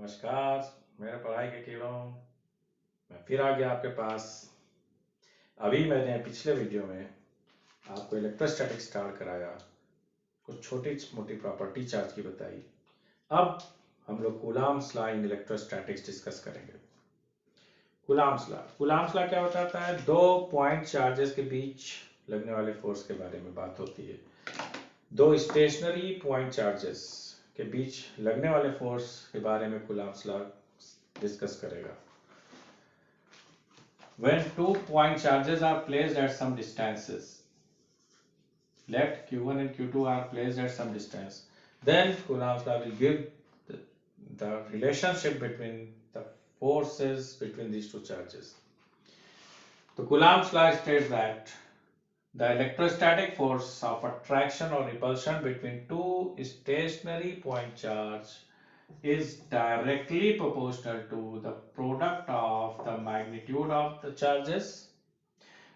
नमस्कार मेरे पढ़ाई के कीड़ों। मैं फिर आ गया आपके पास। अभी मैंने पिछले वीडियो में आपको इलेक्ट्रोस्टैटिक स्टार्ट कराया, कुछ छोटी मोटी प्रॉपर्टी चार्ज की बताई। अब हम लोग Coulomb's law in electrostatics discuss करेंगे। कूलॉम्स लॉ क्या बताता है? दो पॉइंट चार्जेस के बीच लगने वाले फोर्स के बारे में बात होती है। दो स्टेशनरी पॉइंट चार्जेस के बीच लगने वाले फोर्स के बारे में कूलॉम्स लॉ डिस्कस करेगा। When 2 point charges are placed at some distances, let q1 and q2 are placed at some distance, then Coulomb's law will give the relationship between the forces between these two charges. So Coulomb's law states that the electrostatic force of attraction or repulsion between two stationary point charge is directly proportional to the product of the magnitude of the charges,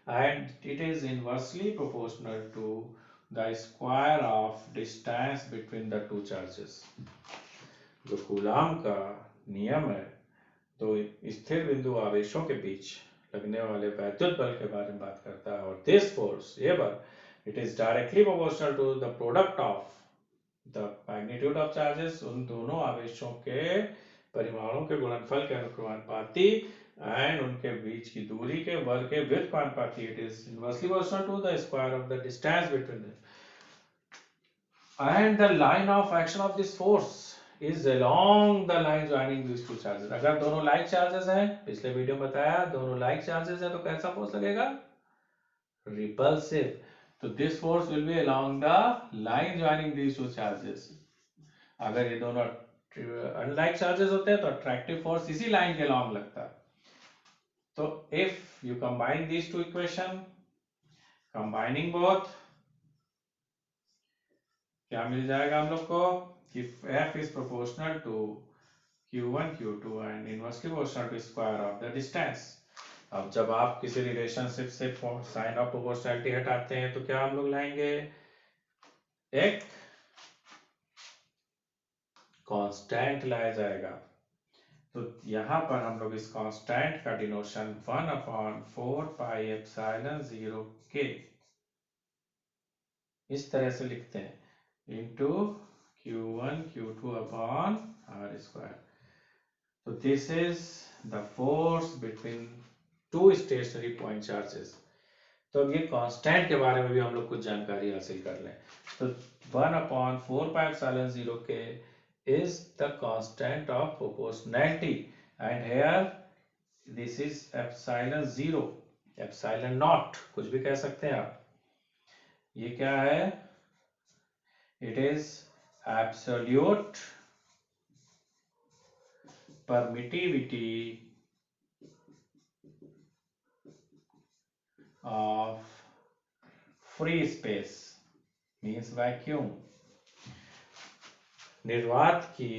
and it is inversely proportional to the square of distance between the two charges. जो coulomb का नियम है, तो स्थिर बिंदु आवेशों के बीच लगने वाले वैद्युत बल के बारे में बात करता है। और दिस फोर्स, ये बल, it is directly proportional to the product of the magnitude of charges, उन दोनों आवेशों के परिमाणों के गुणनफल के अनुक्रमानुपाती and उनके बीच की दूरी के वर्ग के व्युत्क्रमानुपाती। It is inversely proportional to the square of the distance between them. And the line of action of this force is along the line joining these two charges. अगर दोनों like charges हैं, पिछले वीडियो में बताया दोनों like charges हैं, तो कैसा force लगेगा? Repulsive. So this force will be along the line joining these two charges. अगर ये दोनों unlike charges होते हैं तो attractive force इसी line के along लगता है। So if you combine these two equation, combining both, क्या मिल जाएगा हम लोग को कि F is proportional to Q1 Q2 and inversely proportional to square of the distance. अब जब आप किसी रिलेशनशिप से साइन ऑफ प्रोपोर्शनैलिटी हटाते हैं तो क्या हम लोग लाएंगे? एक कांस्टेंट लाया जाएगा। तो यहां पर हम लोग इस कांस्टेंट का डिनोशन 1/4πε0k इस तरह से लिखते हैं, into Q1 Q2 upon R square. तो this is the force between two stationary point charges. तो अब ये कांस्टेंट के बारे में भी हम लोग कुछ जानकारी हासिल कर लें। तो 1/4πε0k is the constant of proportionality, and here this is epsilon 0, epsilon naught, कुछ भी कह सकते हैं आप। ये क्या है? It is absolute permittivity of free space, means vacuum, निर्वात की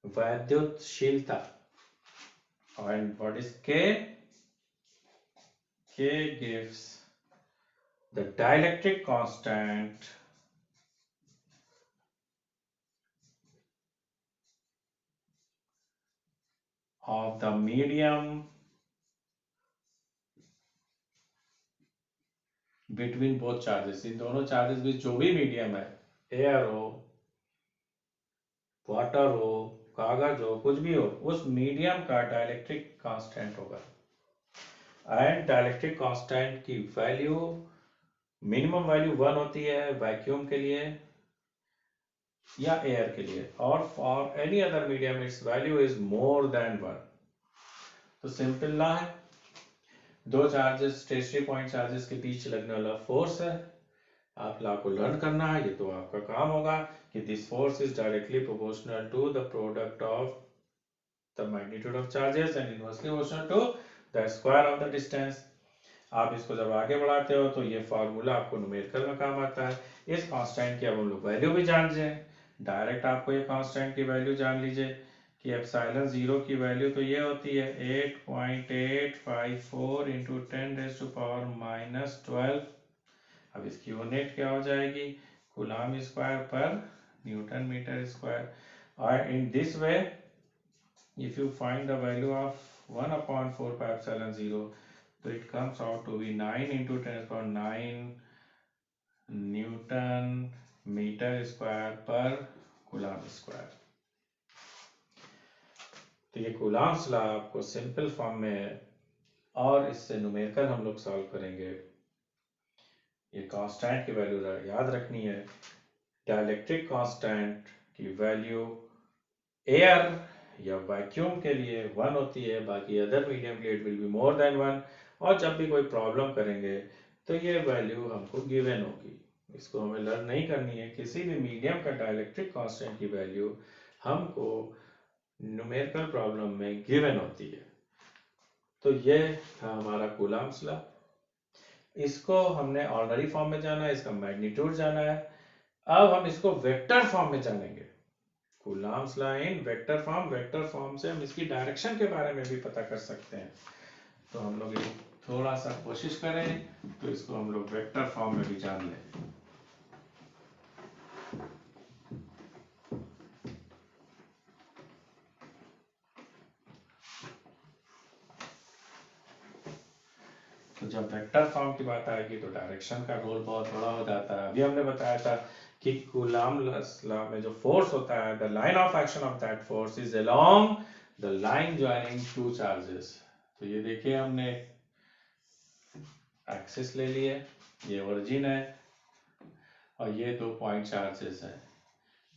वैद्युतशीलता। And what is K? K gives the dielectric constant of the medium between both charges। इन दोनों चार्जेस बीच जो भी मीडियम है, एयर हो, वाटर हो, कागज हो, कुछ भी हो, उस मीडियम का डाइलेक्ट्रिक कांस्टेंट होगा। एंड डाइलेक्ट्रिक कांस्टेंट की वैल्यू, मिनिमम वैल्यू 1 होती है वैक्यूम के लिए या एयर के लिए, और for any other medium it's value is more than 1। तो सिंपल लॉ है, दो चार्जेस, स्टेशनरी पॉइंट चार्जेस के बीच लगने वाला फोर्स है। आप लॉ को लर्न करना है, ये तो आपका काम होगा कि this force is directly proportional to the product of the magnitude of charges and inversely proportional to the square of the distance. आप इसको जब आगे बढ़ाते हो तो ये फार्मूला आपको न्यूमेरिकल में काम आता है। इस कांस्टेंट की अब हम लोग वैल्यू भी जान जाए, डायरेक्ट आपको ये कांस्टेंट की वैल्यू जान लीजिए कि एप्सिलॉन 0 की वैल्यू तो ये होती है 8.854 इंटू 10⁻⁻12। अब इसकी यूनिट क्या हो जाएगी? कूलॉम स्क्वायर पर newton metre square. In this way, if you find the value of 1 upon 4 pi epsilon 0, so it comes out to be 9 into 10 to the power 9 Newton meter square per coulomb square. तो ये Coulomb's law आपको simple form में और इससे numerical हम लोग solve करेंगे। ये कांस्टेंट की वैल्यू याद रखनी है। डाइलेक्ट्रिक कांस्टेंट की वैल्यू एयर या वैक्यूम के लिए 1 होती है, बाकी अदर मीडियम के लिए it will be more than 1। और जब भी कोई प्रॉब्लम करेंगे तो ये वैल्यू हमको गिवन होगी, इसको हमें लर्न नहीं करनी है। किसी भी मीडियम का डाइलेक्ट्रिक कांस्टेंट की वैल्यू हमको न्यूमेरिकल प्रॉब्लम में गिवन होती है। तो ये था हमारा कूलम्ब्स लॉ। इसको हमने ऑर्डिनरी फॉर्म में जाना है, इसका मैग्नीट्यूड जाना है। अब हम इसको वेक्टर फॉर्म में जानेंगे। कूलम्ब्स लॉ इन वेक्टर फॉर्म, वेक्टर फॉर्म से हम इसकी डायरेक्शन के बारे में भी पता कर सकते हैं। तो हम लोग थोड़ा सा कोशिश करें तो इसको हम लोग वेक्टर फॉर्म में भी जान लें। तो जब वेक्टर फॉर्म की बात आएगी तो डायरेक्शन का रोल बहुत बड़ा हो जाता है। अभी हमने बताया था कि कूलम्ब्स लॉ में जो फोर्स होता है, the line of action of that force is along the line joining two charges. तो ये देखिए हमने एक्सिस ले लिए, ये ओरिजिन है और ये दो पॉइंट चार्जेस है,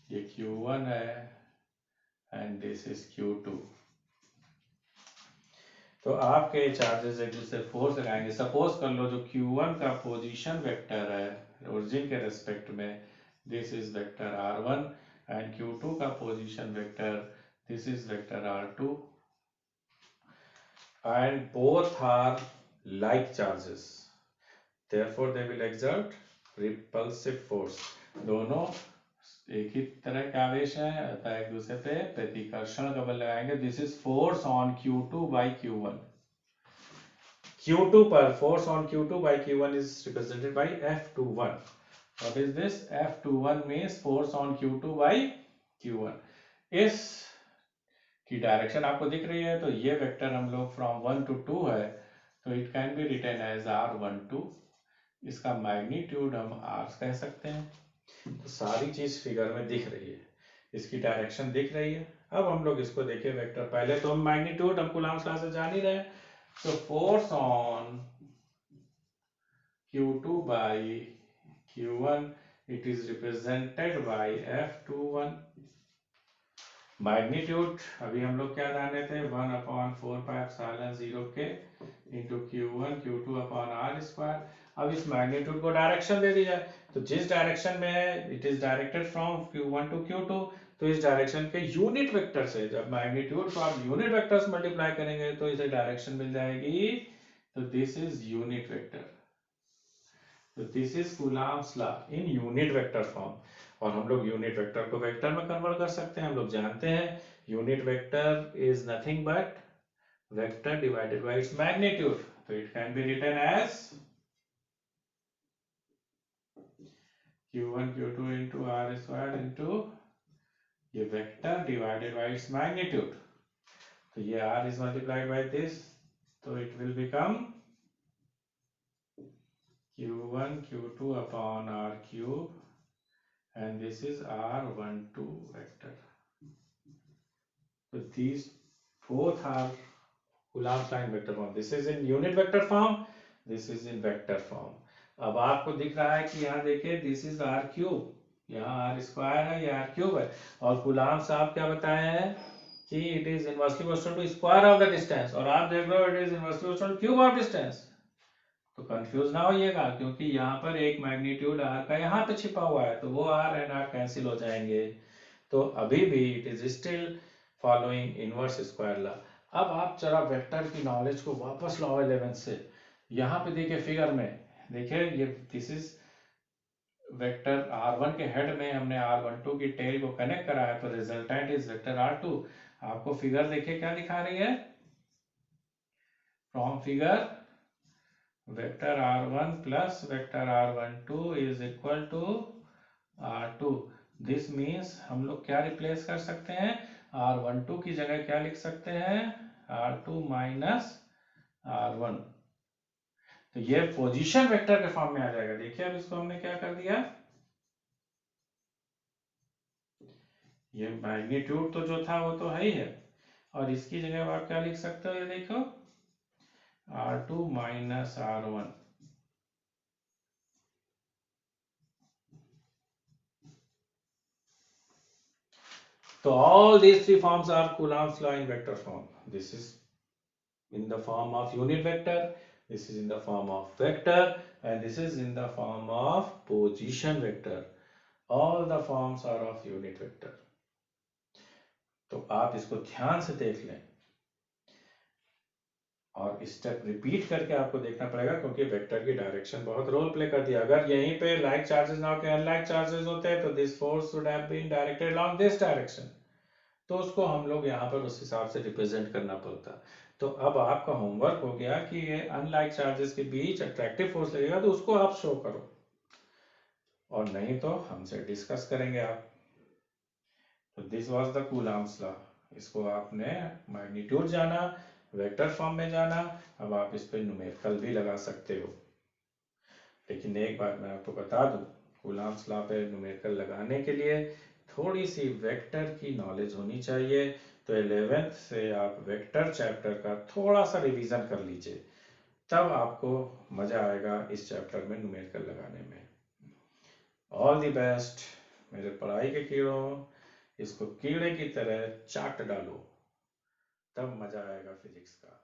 ये Q1 है एंड दिस इज Q2। तो आपके चार्जेस एक दूसरे फोर्स लगाएंगे। सपोज कर लो जो Q1 का पोजीशन वेक्टर है ओरिजिन के रेस्पेक्ट में, this is vector R1 and Q2 का position vector this is vector R2 and both are like charges, therefore they will exert repulsive force। दोनों एक ही तरह के आवेश हैं अतः एक दूसरे पे प्रतिकर्षण का बल लगाएंगे। This is force on Q2 by Q1। Q2 पर force on Q2 by Q1 is represented by F21। What is this? F21 means force on Q2 by Q1। इस की डायरेक्शन आपको दिख रही है, तो ये वेक्टर हम लोग फ्रॉम 1 to 2 है, तो it can be written as R12। इसका मैग्नीट्यूड हम R कह सकते हैं। तो सारी चीज फिगर में दिख रही है, इसकी डायरेक्शन दिख रही है। अब हम लोग इसको देखें वेक्टर, पहले तो हम मैग्नीट्यूड हम कूलम्ब्स लॉ से जान ही रहे। So force on Q2 by Q1, it is represented by F21। Magnitude अभी हम लोग क्या जान रहे थे, 1 अपॉन 4 पाई एप्सिलॉन 0 के into Q1 Q2 upon R square. अब इस मैग्नीट्यूड को डायरेक्शन दे दी जाए, तो जिस डायरेक्शन में है it is directed from Q1 to Q2, तो इस डायरेक्शन के यूनिट वेक्टर से जब मैग्नीट्यूड को आप यूनिट वेक्टर से मल्टीप्लाई करेंगे तो इसे डायरेक्शन मिल जाएगी। तो दिस इज यूनिट वेक्टर। तो this is Coulomb's law in unit vector form. और हम लोग यूनिट वेक्टर को वेक्टर में कन्वर्ट कर सकते हैं। हम लोग जानते हैं unit vector is nothing but vector divided by its magnitude. तो it can be written as Q1 Q2 into R square into ये vector divided by its magnitude. तो ये R is multiplied by this, तो it will become Q1 Q2 upon R cube and this is R12 vector। So these both are Coulomb's line vector form। This is in unit vector form, this is in vector form। अब आपको दिख रहा है कि यहाँ देखिए this is R cube, यहाँ R square है, ये R क्यूब है। और कूलम्ब साहब क्या बताए हैं कि it is inversely proportional to square of the distance, और आप देख रहे हो it is inversely proportional to cube of distance। तो कंफ्यूज ना होइएगा, क्योंकि यहाँ पर एक मैग्नीट्यूड R का यहाँ पे छिपा हुआ है, तो वो R एंड R कैंसिल हो जाएंगे। तो अभी भी it is still following inverse square law. अब आप जरा वेक्टर की नॉलेज को वापस लाओ 11 से। यहाँ पे देखिए फिगर में, देखिए ये दिस इज वेक्टर R1 के हेड में हमने R12 की टेल को कनेक्ट करा है, तो रिजल्टेंट इज वेक्टर R2। आपको फिगर देखिए क्या दिखा रही है, from figure vector R1 plus vector R12 is equal to R2। This means हम लोग क्या रिप्लेस कर सकते हैं, R12 की जगह क्या लिख सकते हैं, R2 माइनस R1। तो ये पोजीशन वेक्टर के फॉर्म में आ जाएगा। देखिए अब इसको हमने क्या कर दिया, ये मैग्नीट्यूड तो जो था वो तो है ही है, और इसकी जगह आप क्या लिख सकते हो, ये देखो R2 minus R1। So all these three forms are Coulomb's law in vector form. This is in the form of unit vector, this is in the form of vector, and this is in the form of position vector. All the forms are of unit vector. तो आप इसको ध्यान से देख लें और step repeat करके आपको देखना पड़ेगा, क्योंकि वेक्टर की डायरेक्शन बहुत रोल प्ले करती है। अगर यहीं पे लाइक चार्जेस ना होकर अनलाइक चार्जेस होते हैं तो this force would have been directed along this direction, तो उसको हम लोग यहाँ पर उस हिसाब से रिप्रेजेंट करना पड़ता। तो अब आपका होमवर्क हो गया कि ये अनलाइक चार्जेस के बीच अट्रैक्टिव फोर्स लगेगा तो उसको आप शो करो, और नहीं तो हमसे डिस्कस करेंगे आप। तो this was the Coulomb's law. इसको आपने मैग्नीट्यूड जाना, वेक्टर फॉर्म में जाना, अब आप इस पे न्यूमेरिकल भी लगा सकते हो। लेकिन एक बात मैं आपको बता दूं, कूलम्ब्स लॉ पे न्यूमेरिकल लगाने के लिए थोड़ी सी वेक्टर की नॉलेज होनी चाहिए। तो 11th से आप वेक्टर चैप्टर का थोड़ा सा रिवीजन कर लीजिए, तब आपको मजा आएगा इस चैप्टर में न्यूमेरिकल लगाने में। ऑल द बेस्ट मेरे पढ़ाई के कीड़ों, इसको कीड़े की तरह चाट डालो, तब मजा आएगा फिजिक्स का।